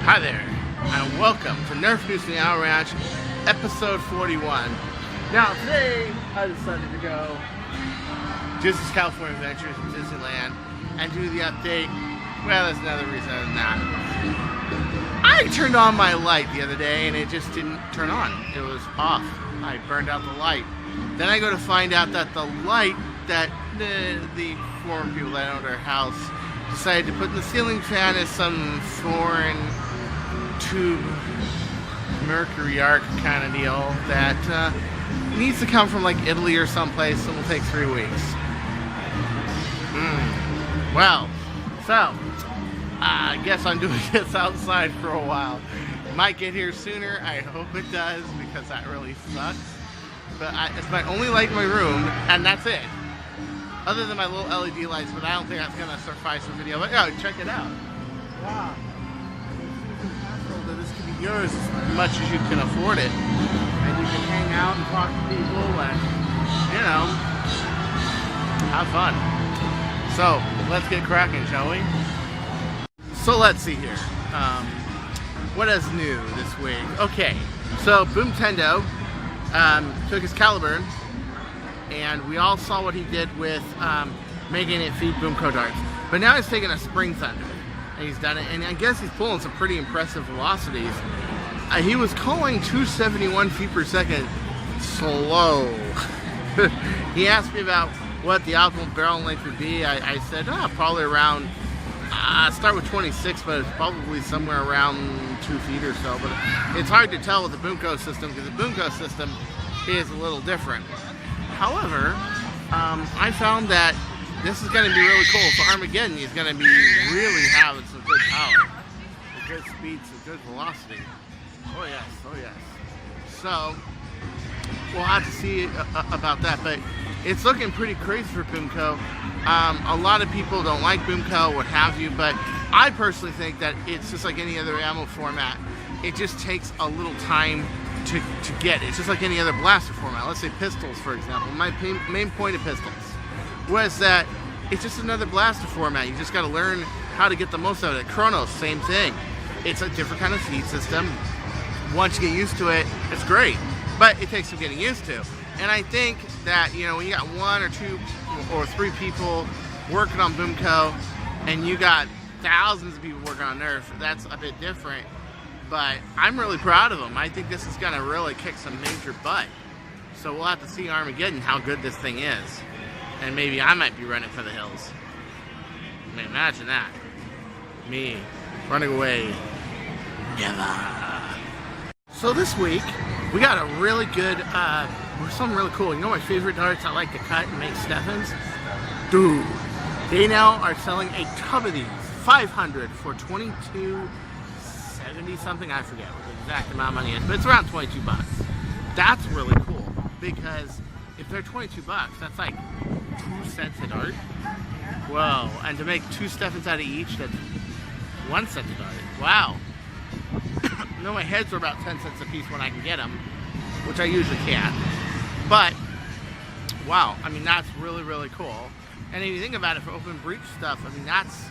Hi there, and welcome to Nerf News from the Owl Ranch, episode 41. Now today, I decided to go Disney's California Adventures in Disneyland and do the update. Well, there's another reason than that. I turned on my light the other day and it just didn't turn on. It was off. I burned out the light. Then I go to find out that the light that the former people that owned our house decided to put in the ceiling fan is some foreign tube mercury arc kind of deal that needs to come from like Italy or someplace, and will take 3 weeks. Well, so I guess I'm doing this outside for a while. It might get here sooner. I hope it does, because that really sucks. But it's my only light in my room, and that's it. Other than my little LED lights, but I don't think that's gonna suffice for video. But yeah, check it out. Wow. This could be yours as much as you can afford it. And you can hang out and talk to people and, you know, have fun. So, let's get cracking, shall we? So let's see here. What is new this week? Okay, so Boomtendo took his Caliburn, and we all saw what he did with making it feed Boomco darts. But now he's taking a Spring Thunder, and he's done it, and I guess he's pulling some pretty impressive velocities. He was calling 271 feet per second slow. He asked me about what the optimal barrel length would be. I said, probably around, start with 26, but it's probably somewhere around 2 feet or so. But it's hard to tell with the Boomco system, because the Boomco system is a little different. However, I found that this is going to be really cool. So Armageddon is going to be really having some good power, some good speed, some good velocity. Oh yes, oh yes. So we'll have to see about that, but it's looking pretty crazy for Boomco. A lot of people don't like Boomco, what have you, but I personally think that it's just like any other ammo format. It just takes a little time to get. It's just like any other blaster format. Let's say pistols, for example. My main point of pistols was that it's just another blaster format. You just got to learn how to get the most out of it. Chronos, same thing. It's a different kind of feed system. Once you get used to it, it's great, but it takes some getting used to. And I think that, you know, when you got 1 or 2 or 3 people working on Boomco, and you got thousands of people working on Nerf, that's a bit different. But I'm really proud of them. I think this is gonna really kick some major butt. So we'll have to see Armageddon how good this thing is. And maybe I might be running for the hills. I mean, imagine that. Me running away. Never. So this week, we got a really good, something really cool. You know my favorite darts I like to cut and make Steffens? Dude, they now are selling a tub of these, 500 for $22.70 something. I forget what the exact amount of money is, but it's around 22 bucks. That's really cool, because if they're 22 bucks, that's like 2 cents a dart. Whoa, and to make 2 Steffens out of each, that's 1 cent a dart. Wow. No, my heads are about 10 cents a piece when I can get them, which I usually can't. But, wow, I mean, that's really, really cool. And if you think about it, for open breech stuff, I mean, that's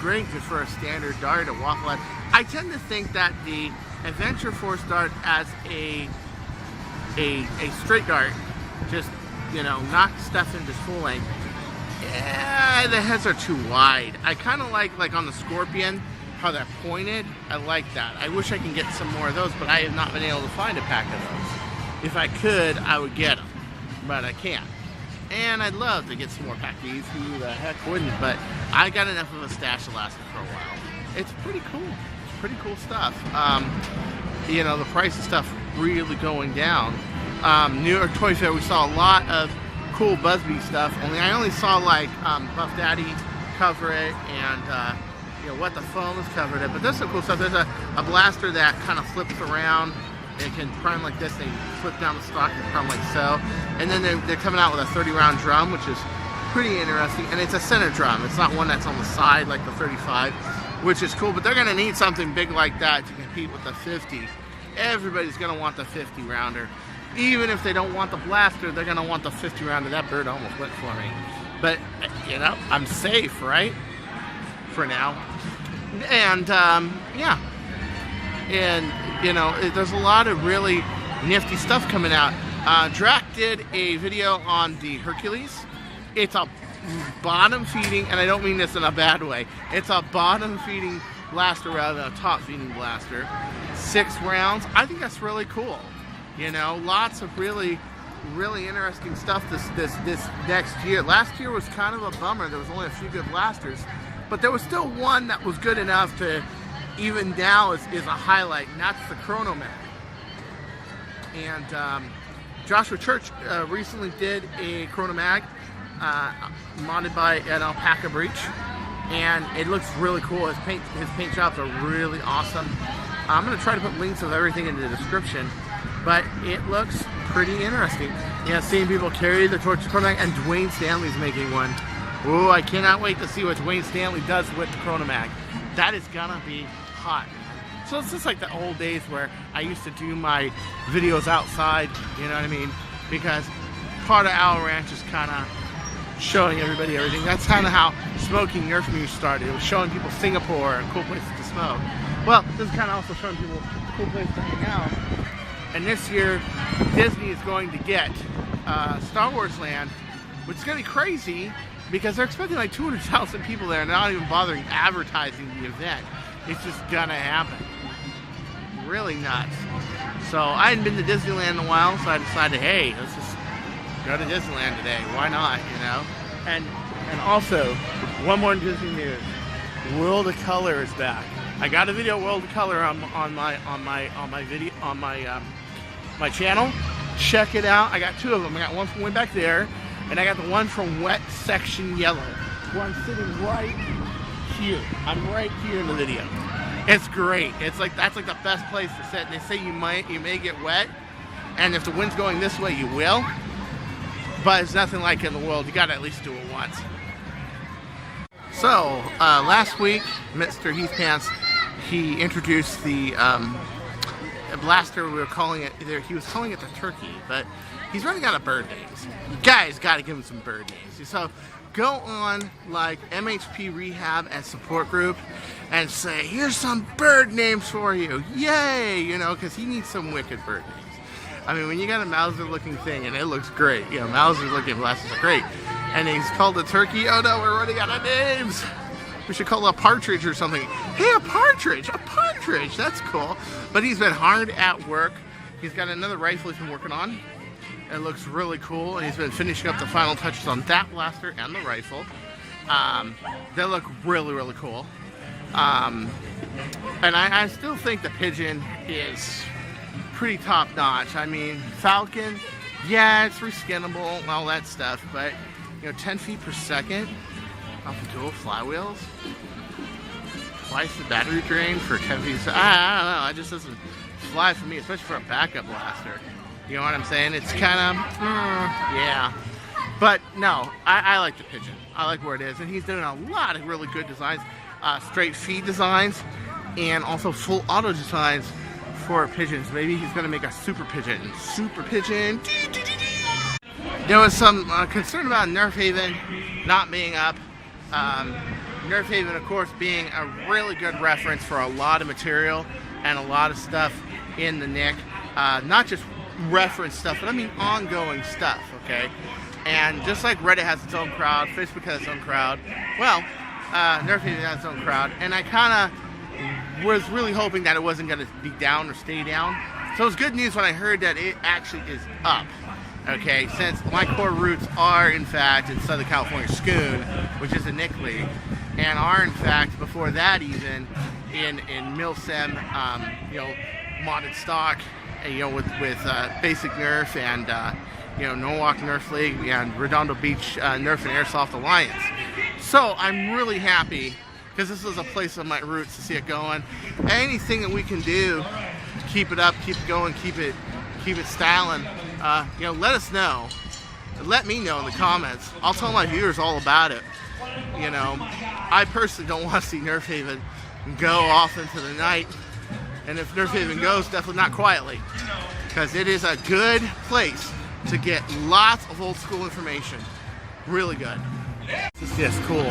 great just for a standard dart, a waffle head. I tend to think that the Adventure Force dart as a straight dart, just, you know, knock stuff into full length, yeah, the heads are too wide. I kind of like on the Scorpion, how they're pointed. I like that. I wish I could get some more of those, but I have not been able to find a pack of those. If I could, I would get them, but I can't. And I'd love to get some more pack of these. Who the heck wouldn't? But I got enough of a stash to last me for a while. It's pretty cool. It's pretty cool stuff. You know, the price of stuff really going down. New York Toy Fair, we saw a lot of cool Buzzbee stuff. I only saw like Buff Daddy cover it, and you know, What the Foam has covered it. But there's some cool stuff. There's a blaster that kind of flips around. It can prime like this. They flip down the stock and prime like so. And then they're coming out with a 30-round drum, which is pretty interesting. And it's a center drum. It's not one that's on the side like the 35, which is cool. But they're going to need something big like that to compete with the 50. Everybody's going to want the 50-rounder. Even if they don't want the blaster, they're going to want the 50-rounder. That bird almost went for me. but you know, I'm safe, right? For now. And yeah, and you know, there's a lot of really nifty stuff coming out. Drac did a video on the Hercules. It's a bottom feeding, and I don't mean this in a bad way. It's a bottom feeding blaster rather than a top feeding blaster. 6 rounds. I think that's really cool. You know, lots of really interesting stuff this next year. Last year was kind of a bummer. There was only a few good blasters, but there was still one that was good enough to even now is a highlight, and that's the Chrono Mag. And Joshua Church recently did a Chrono Mag modded by an alpaca breech, and it looks really cool. His paint jobs are really awesome. I'm going to try to put links of everything in the description, but it looks pretty interesting. Yeah, seeing people carry the torch Chrono Mag, and Dwayne Stanley's making one. Ooh, I cannot wait to see what Dwayne Stanley does with the Chrono Mag. That is gonna be hot. So it's just like the old days where I used to do my videos outside, you know what I mean? Because part of Owl Ranch is kind of showing everybody everything. That's kind of how smoking Nerf Muse started. It was showing people Singapore and cool places to smoke. Well, this is kind of also showing people cool places to hang out. And this year, Disney is going to get Star Wars Land, which is going to be crazy because they're expecting like 200,000 people there and they're not even bothering advertising the event. It's just going to happen. Really nuts. So I hadn't been to Disneyland in a while, so I decided, hey, let's just go to Disneyland today. Why not, you know? And also, one more Disney news. World of Color is back. I got a video of World of Color on my channel. Check it out. I got 2 of them. I got one from way back there, and I got the one from Wet Section Yellow, where I'm sitting right here. I'm right here in the video. It's great. It's like that's like the best place to sit. And they say you may get wet, and if the wind's going this way, you will. But it's nothing like in the world. You got to at least do it once. So last week, Mr. Heathpants, he introduced the blaster. We were calling it. He was calling it the Turkey, but he's running out of bird names. You guys got to give him some bird names. So go on like MHP Rehab and Support Group and say, here's some bird names for you. Yay! You know, because he needs some wicked bird names. I mean, when you got a Mauser-looking thing and it looks great, you know, Mauser-looking blasters are great. And he's called the Turkey. Oh no, we're running out of names. We should call it a partridge or something. Hey, a partridge! A partridge! That's cool. But he's been hard at work. He's got another rifle he's been working on. It looks really cool, and he's been finishing up the final touches on that blaster and the rifle. They look really, really cool. And I still think the Pigeon is pretty top-notch. I mean, Falcon, yeah, it's reskinnable, all that stuff, but you know, 10 feet per second off of dual flywheels, twice the battery drain for 10 feet. I don't know. It just doesn't fly for me, especially for a backup blaster. You know what I'm saying? It's kind of, yeah. But no, I like the Pigeon. I like where it is, and he's doing a lot of really good designs, straight feed designs, and also full auto designs for pigeons. Maybe he's going to make a super pigeon. Super pigeon. There was some concern about Nerf Haven not being up. Nerf Haven, of course, being a really good reference for a lot of material and a lot of stuff in the Nick. Not just reference stuff, but I mean ongoing stuff, okay? And just like Reddit has its own crowd, Facebook has its own crowd, well, Nerf Haven has its own crowd, and I kind of was really hoping that it wasn't going to be down or stay down. So it was good news when I heard that it actually is up. Okay, since my core roots are in fact in Southern California Schoon, which is a Nick League, and are in fact before that even in Milsim, you know, modded stock, you know, with basic Nerf and you know, Norwalk Nerf League and Redondo Beach Nerf and Airsoft Alliance. So I'm really happy because this is a place of my roots to see it going. Anything that we can do to keep it up, keep it going, keep it styling. You know, let us know. Let me know in the comments. I'll tell my viewers all about it. You know, I personally don't want to see Nerf Haven go off into the night. And if Nerf Haven goes, definitely not quietly. Because it is a good place to get lots of old school information. Really good. This is just cool.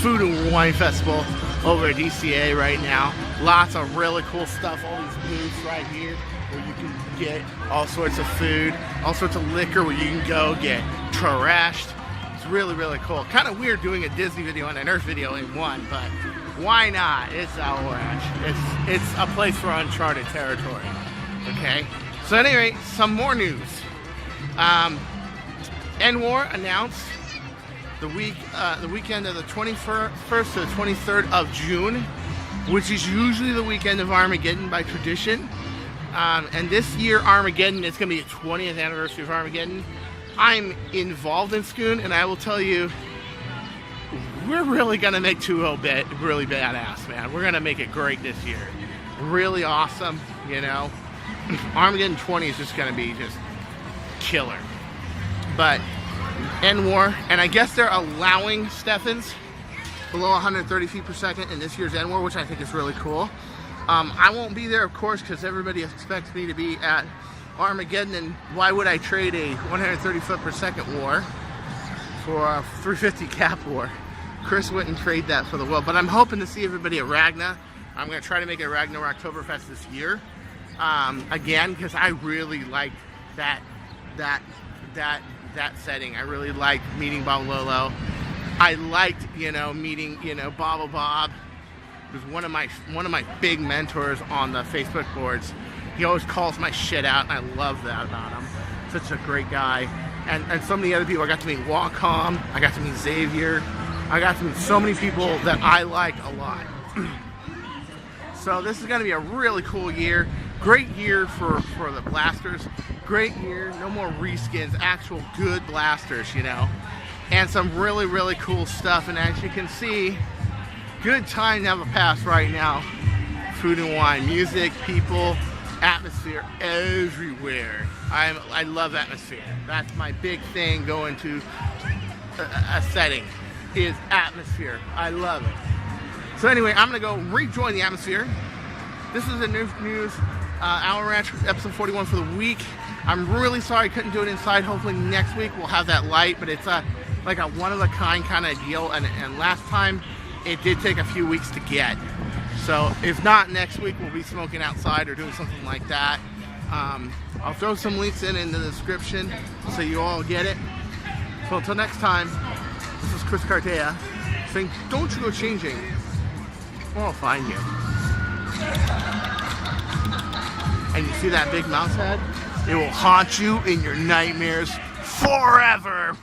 Food and wine festival over at DCA right now. Lots of really cool stuff. All these booths right here where you can get all sorts of food, all sorts of liquor where you can go get trashed. It's really, really cool. Kind of weird doing a Disney video and a Nerf video in one, but why not? It's Owl Ranch. It's a place for uncharted territory. Okay. So anyway, some more news. NWAR announced the weekend of the 21st to the 23rd of June, which is usually the weekend of Armageddon by tradition. And this year, Armageddon is going to be the 20th anniversary of Armageddon. I'm involved in Scoon, and I will tell you, we're really going to make 2.0 really badass, man. We're going to make it great this year. Really awesome, you know. Armageddon 20 is just going to be just killer. But NWAR, and I guess they're allowing Stephens below 130 feet per second in this year's NWAR, which I think is really cool. I won't be there, of course, because everybody expects me to be at Armageddon, and why would I trade a 130 foot per second war for a 350 cap war? Chris wouldn't trade that for the world, but I'm hoping to see everybody at Ragna. I'm going to try to make it Ragna Oktoberfest this year, again, because I really liked that setting. I really liked meeting Bob Lolo. I liked, you know, meeting, you know, Bobble Bob. He was one of my big mentors on the Facebook boards. He always calls my shit out, and I love that about him. Such a great guy. And so many other people. I got to meet Wacom. I got to meet Xavier. I got to meet so many people that I like a lot. So this is going to be a really cool year. Great year for the blasters. Great year. No more reskins. Actual good blasters, you know. And some really, really cool stuff. And as you can see, good time to have a pass right now. Food and wine, music, people, atmosphere everywhere. I love atmosphere. That's my big thing going to a setting, is atmosphere. I love it. So anyway, I'm going to go rejoin the atmosphere. This is the news Owl Ranch episode 41 for the week. I'm really sorry I couldn't do it inside. Hopefully next week we'll have that light, but it's like a one-of-a-kind kind of deal, and last time it did take a few weeks to get. So if not, next week we'll be smoking outside or doing something like that. I'll throw some links in the description so you all get it. So until next time, this is Chris Cartaya saying, don't you go changing, or I'll find you. And you see that big mouse head? It will haunt you in your nightmares forever.